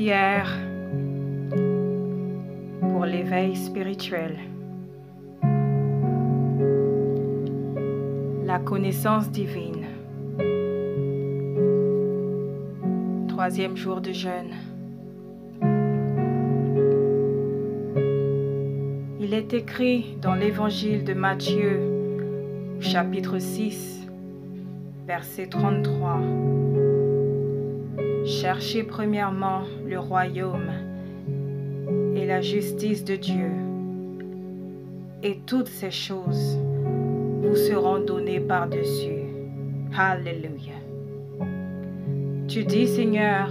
Prière pour l'éveil spirituel. La connaissance divine. 3e jour de jeûne. Il est écrit dans l'évangile de Matthieu, chapitre 6, verset 33. Cherchez premièrement le royaume et la justice de Dieu, et toutes ces choses vous seront données par-dessus. Alléluia. Tu dis, Seigneur,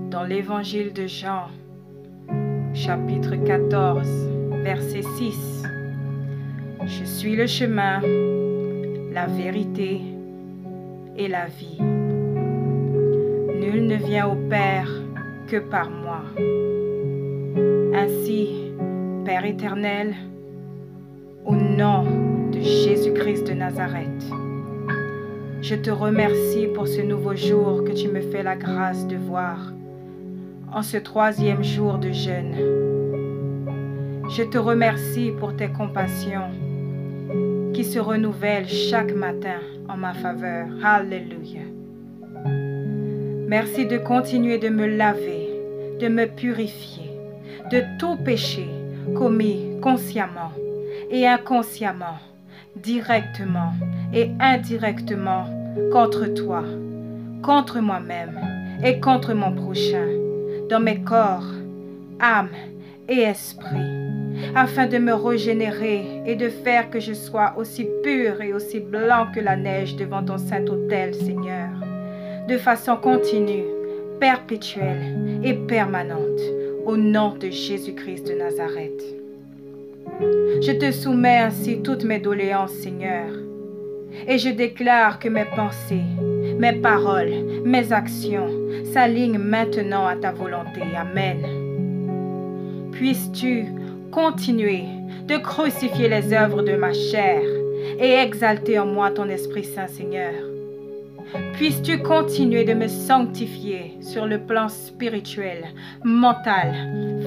dans l'évangile de Jean, chapitre 14, verset 6, je suis le chemin, la vérité et la vie. Nul ne vient au Père que par moi. Ainsi, Père éternel, au nom de Jésus-Christ de Nazareth, je te remercie pour ce nouveau jour que tu me fais la grâce de voir en ce 3e jour de jeûne. Je te remercie pour tes compassions qui se renouvellent chaque matin en ma faveur. Alléluia. Merci de continuer de me laver, de me purifier de tout péché commis consciemment et inconsciemment, directement et indirectement contre toi, contre moi-même et contre mon prochain, dans mes corps, âme et esprit, afin de me régénérer et de faire que je sois aussi pur et aussi blanc que la neige devant ton saint autel, Seigneur, de façon continue, perpétuelle et permanente, au nom de Jésus-Christ de Nazareth. Je te soumets ainsi toutes mes doléances, Seigneur, et je déclare que mes pensées, mes paroles, mes actions s'alignent maintenant à ta volonté. Amen. Puisses-tu continuer de crucifier les œuvres de ma chair et exalter en moi ton Esprit Saint, Seigneur. Puisses-tu continuer de me sanctifier sur le plan spirituel, mental,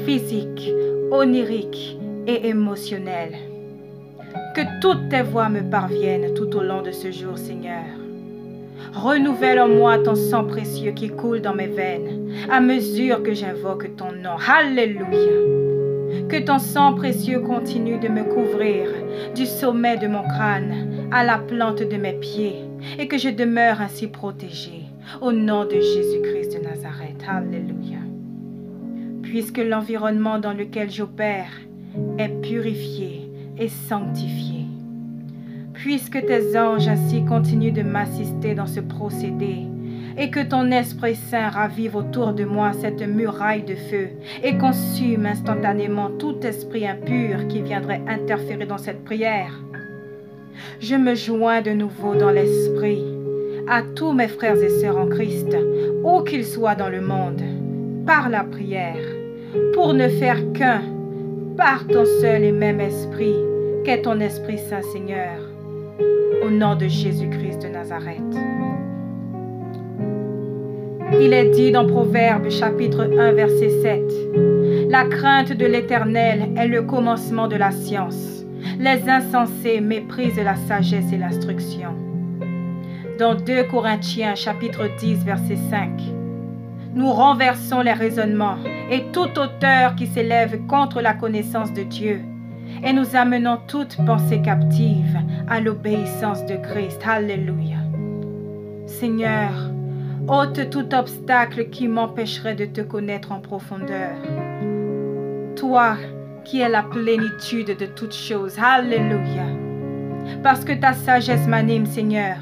physique, onirique et émotionnel. Que toutes tes voies me parviennent tout au long de ce jour, Seigneur. Renouvelle en moi ton sang précieux qui coule dans mes veines à mesure que j'invoque ton nom. Alléluia. Que ton sang précieux continue de me couvrir du sommet de mon crâne à la plante de mes pieds et que je demeure ainsi protégée au nom de Jésus-Christ de Nazareth. Alléluia. Puisque l'environnement dans lequel j'opère est purifié et sanctifié. Puisque tes anges ainsi continuent de m'assister dans ce procédé et que ton Esprit Saint ravive autour de moi cette muraille de feu et consume instantanément tout esprit impur qui viendrait interférer dans cette prière. Je me joins de nouveau dans l'esprit à tous mes frères et sœurs en Christ, où qu'ils soient dans le monde, par la prière, pour ne faire qu'un, par ton seul et même esprit, qu'est ton Esprit Saint, Seigneur, au nom de Jésus-Christ de Nazareth. Il est dit dans Proverbes chapitre 1 verset 7, « La crainte de l'Éternel est le commencement de la science. Les insensés méprisent la sagesse et l'instruction. » Dans 2 Corinthiens chapitre 10 verset 5, « Nous renversons les raisonnements et toute hauteur qui s'élève contre la connaissance de Dieu, et nous amenons toute pensée captive à l'obéissance de Christ. » Alléluia. Seigneur, ôte tout obstacle qui m'empêcherait de te connaître en profondeur. Toi qui es la plénitude de toutes choses. Alléluia. Parce que ta sagesse m'anime, Seigneur,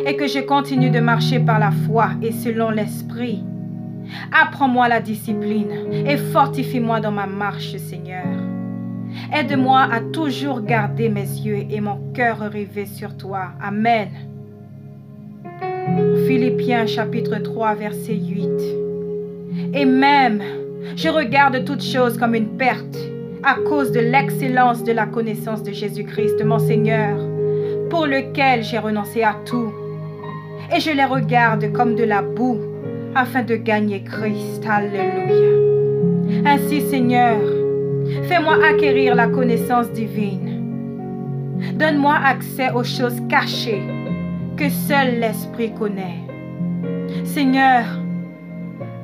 et que je continue de marcher par la foi et selon l'esprit. Apprends-moi la discipline et fortifie-moi dans ma marche, Seigneur. Aide-moi à toujours garder mes yeux et mon cœur rivés sur toi. Amen. Philippiens chapitre 3 verset 8. Et même, je regarde toutes choses comme une perte à cause de l'excellence de la connaissance de Jésus-Christ, mon Seigneur, pour lequel j'ai renoncé à tout. Et je les regarde comme de la boue afin de gagner Christ. Alléluia. Ainsi, Seigneur, fais-moi acquérir la connaissance divine. Donne-moi accès aux choses cachées que seul l'Esprit connaît. Seigneur,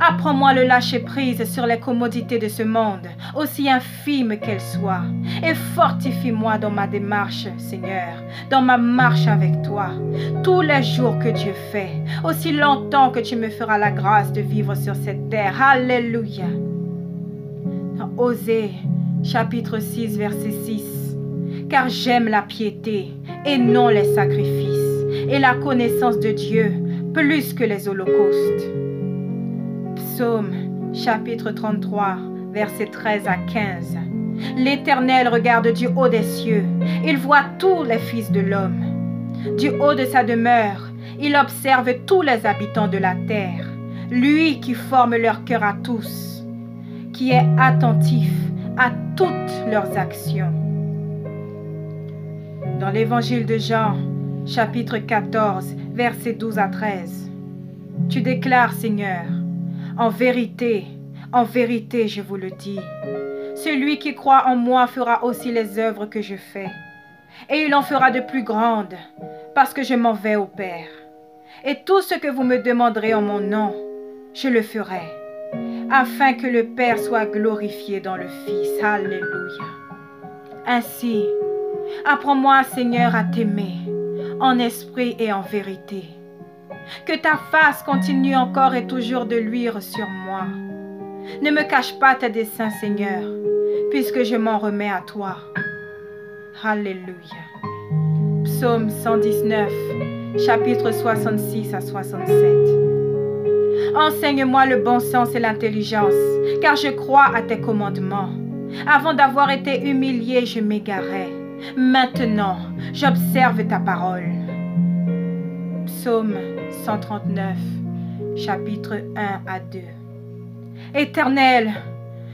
apprends-moi le lâcher-prise sur les commodités de ce monde, aussi infimes qu'elles soient, et fortifie-moi dans ma démarche, Seigneur, dans ma marche avec toi, tous les jours que Dieu fait, aussi longtemps que tu me feras la grâce de vivre sur cette terre. Alléluia. Dans Osée, chapitre 6, verset 6. Car j'aime la piété et non les sacrifices, et la connaissance de Dieu plus que les holocaustes. Psaume, chapitre 33, versets 13 à 15. L'Éternel regarde du haut des cieux, il voit tous les fils de l'homme. Du haut de sa demeure, il observe tous les habitants de la terre, lui qui forme leur cœur à tous, qui est attentif à toutes leurs actions. Dans l'évangile de Jean, chapitre 14, versets 12 à 13, tu déclares, Seigneur, en vérité, je vous le dis, celui qui croit en moi fera aussi les œuvres que je fais, et il en fera de plus grandes, parce que je m'en vais au Père. Et tout ce que vous me demanderez en mon nom, je le ferai, afin que le Père soit glorifié dans le Fils. Alléluia. Ainsi, apprends-moi, Seigneur, à t'aimer, en esprit et en vérité. Que ta face continue encore et toujours de luire sur moi. Ne me cache pas tes desseins, Seigneur, puisque je m'en remets à toi. Alléluia. Psaume 119, chapitre 66 à 67. Enseigne-moi le bon sens et l'intelligence, car je crois à tes commandements. Avant d'avoir été humilié, je m'égarais. Maintenant, j'observe ta parole. Psaume 139, chapitre 1 à 2. Éternel,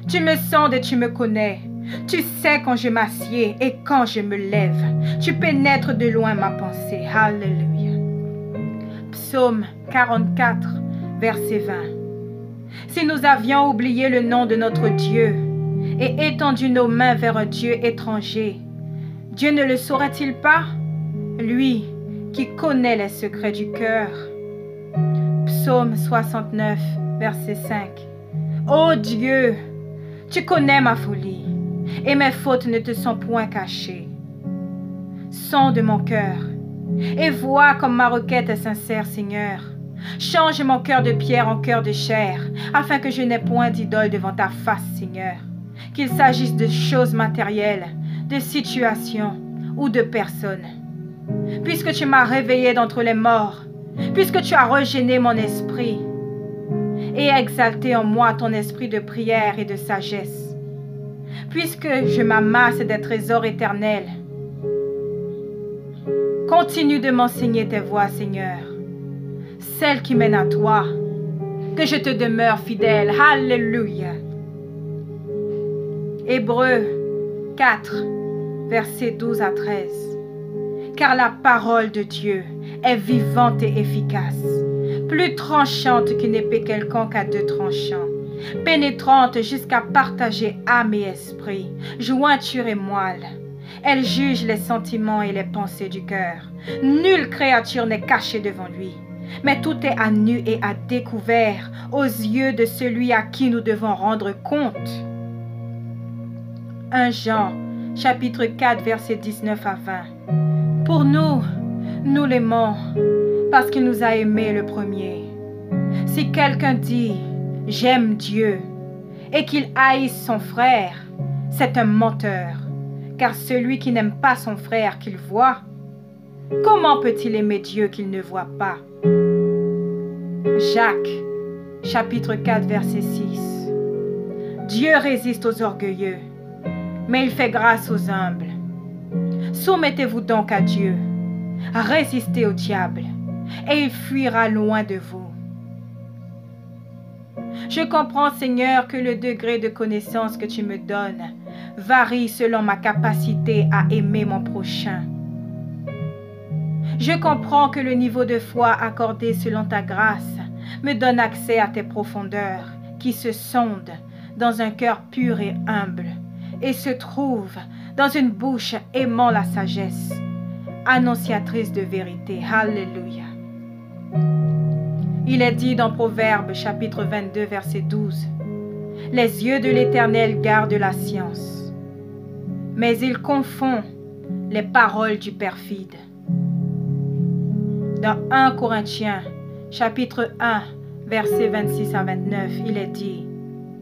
tu me sondes et tu me connais. Tu sais quand je m'assieds et quand je me lève. Tu pénètres de loin ma pensée. Alléluia. Psaume 44, verset 20. Si nous avions oublié le nom de notre Dieu et étendu nos mains vers un Dieu étranger, Dieu ne le saurait-il pas, lui qui connaît les secrets du cœur? Psaume 69, verset 5. Ô Dieu, tu connais ma folie, et mes fautes ne te sont point cachées. Sonde mon cœur, et vois comme ma requête est sincère, Seigneur. Change mon cœur de pierre en cœur de chair, afin que je n'ai point d'idole devant ta face, Seigneur. Qu'il s'agisse de choses matérielles, de situations ou de personnes. Puisque tu m'as réveillé d'entre les morts, puisque tu as régéné mon esprit et exalté en moi ton esprit de prière et de sagesse, puisque je m'amasse des trésors éternels, continue de m'enseigner tes voies, Seigneur, celles qui mènent à toi, que je te demeure fidèle. Alléluia. Hébreux 4, versets 12 à 13. Car la parole de Dieu est vivante et efficace, plus tranchante qu'une épée quelconque à deux tranchants, pénétrante jusqu'à partager âme et esprit, jointure et moelle. Elle juge les sentiments et les pensées du cœur. Nulle créature n'est cachée devant lui, mais tout est à nu et à découvert aux yeux de celui à qui nous devons rendre compte. 1 Jean, chapitre 4, versets 19 à 20. Pour nous, nous l'aimons parce qu'il nous a aimés le premier. Si quelqu'un dit « j'aime Dieu » et qu'il haïsse son frère, c'est un menteur. Car celui qui n'aime pas son frère qu'il voit, comment peut-il aimer Dieu qu'il ne voit pas? Jacques, chapitre 4, verset 6. Dieu résiste aux orgueilleux, mais il fait grâce aux humbles. Soumettez-vous donc à Dieu, résistez au diable, et il fuira loin de vous. Je comprends, Seigneur, que le degré de connaissance que tu me donnes varie selon ma capacité à aimer mon prochain. Je comprends que le niveau de foi accordé selon ta grâce me donne accès à tes profondeurs qui se sondent dans un cœur pur et humble et se trouvent dans une bouche aimant la sagesse, annonciatrice de vérité. Alléluia. Il est dit dans Proverbes chapitre 22 verset 12, « Les yeux de l'Éternel gardent la science, mais il confond les paroles du perfide. » Dans 1 Corinthiens chapitre 1 verset 26 à 29, il est dit,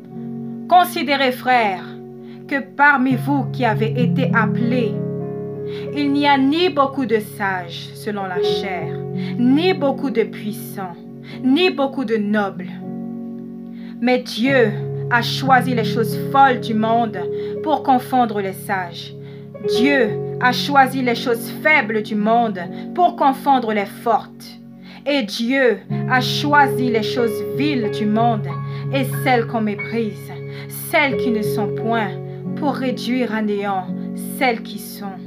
« Considérez, frères, que parmi vous qui avez été appelés, il n'y a ni beaucoup de sages selon la chair, ni beaucoup de puissants, ni beaucoup de nobles. Mais Dieu a choisi les choses folles du monde pour confondre les sages. Dieu a choisi les choses faibles du monde pour confondre les fortes. Et Dieu a choisi les choses viles du monde et celles qu'on méprise, celles qui ne sont point, pour réduire à néant celles qui sont,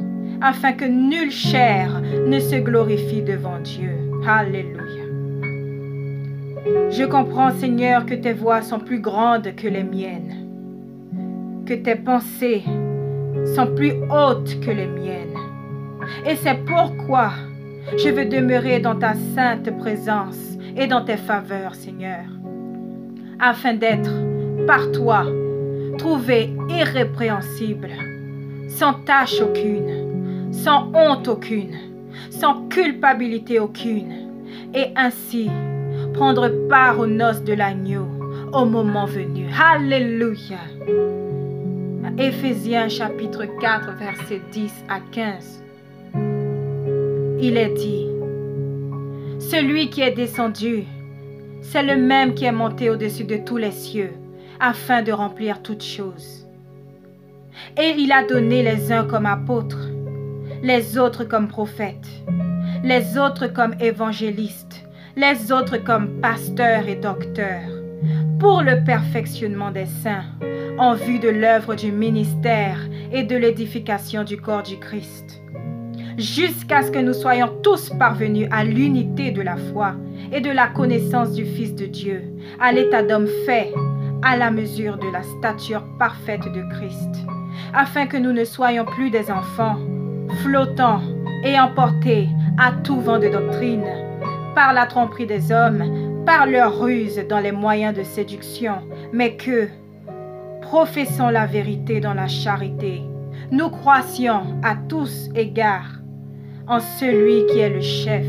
afin que nulle chair ne se glorifie devant Dieu. » Alléluia. Je comprends, Seigneur, que tes voies sont plus grandes que les miennes, que tes pensées sont plus hautes que les miennes. Et c'est pourquoi je veux demeurer dans ta sainte présence et dans tes faveurs, Seigneur, afin d'être, par toi, trouvé irrépréhensible, sans tache aucune, sans honte aucune, sans culpabilité aucune, et ainsi prendre part aux noces de l'agneau au moment venu. Alléluia. Éphésiens chapitre 4 versets 10 à 15. Il est dit, « Celui qui est descendu, c'est le même qui est monté au-dessus de tous les cieux, afin de remplir toutes choses. Et il a donné les uns comme apôtres, les autres comme prophètes, les autres comme évangélistes, les autres comme pasteurs et docteurs, pour le perfectionnement des saints, en vue de l'œuvre du ministère et de l'édification du corps du Christ, jusqu'à ce que nous soyons tous parvenus à l'unité de la foi et de la connaissance du Fils de Dieu, à l'état d'homme fait, à la mesure de la stature parfaite de Christ, afin que nous ne soyons plus des enfants, flottants et emportés à tout vent de doctrine, par la tromperie des hommes, par leur ruse dans les moyens de séduction, mais que, professant la vérité dans la charité, nous croissions à tous égards en celui qui est le chef,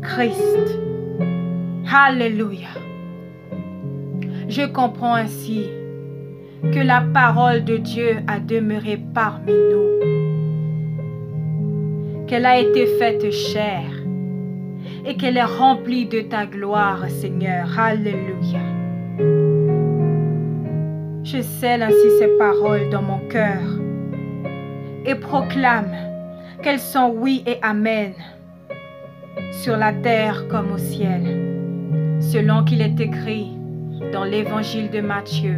Christ. Alléluia. Je comprends ainsi que la parole de Dieu a demeuré parmi nous, qu'elle a été faite chair et qu'elle est remplie de ta gloire, Seigneur. Alléluia. Je scelle ainsi ces paroles dans mon cœur et proclame qu'elles sont oui et amen, sur la terre comme au ciel, selon qu'il est écrit dans l'évangile de Matthieu,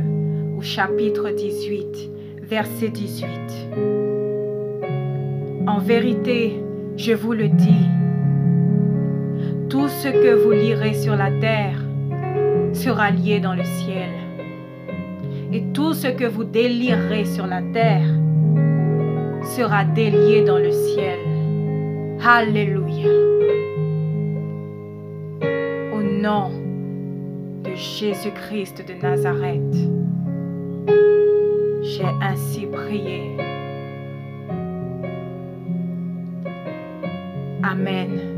au chapitre 18, verset 18. En vérité, je vous le dis, tout ce que vous lirez sur la terre sera lié dans le ciel, et tout ce que vous délirez sur la terre sera délié dans le ciel. Alléluia. Au nom de Jésus-Christ de Nazareth, j'ai ainsi prié. Amen.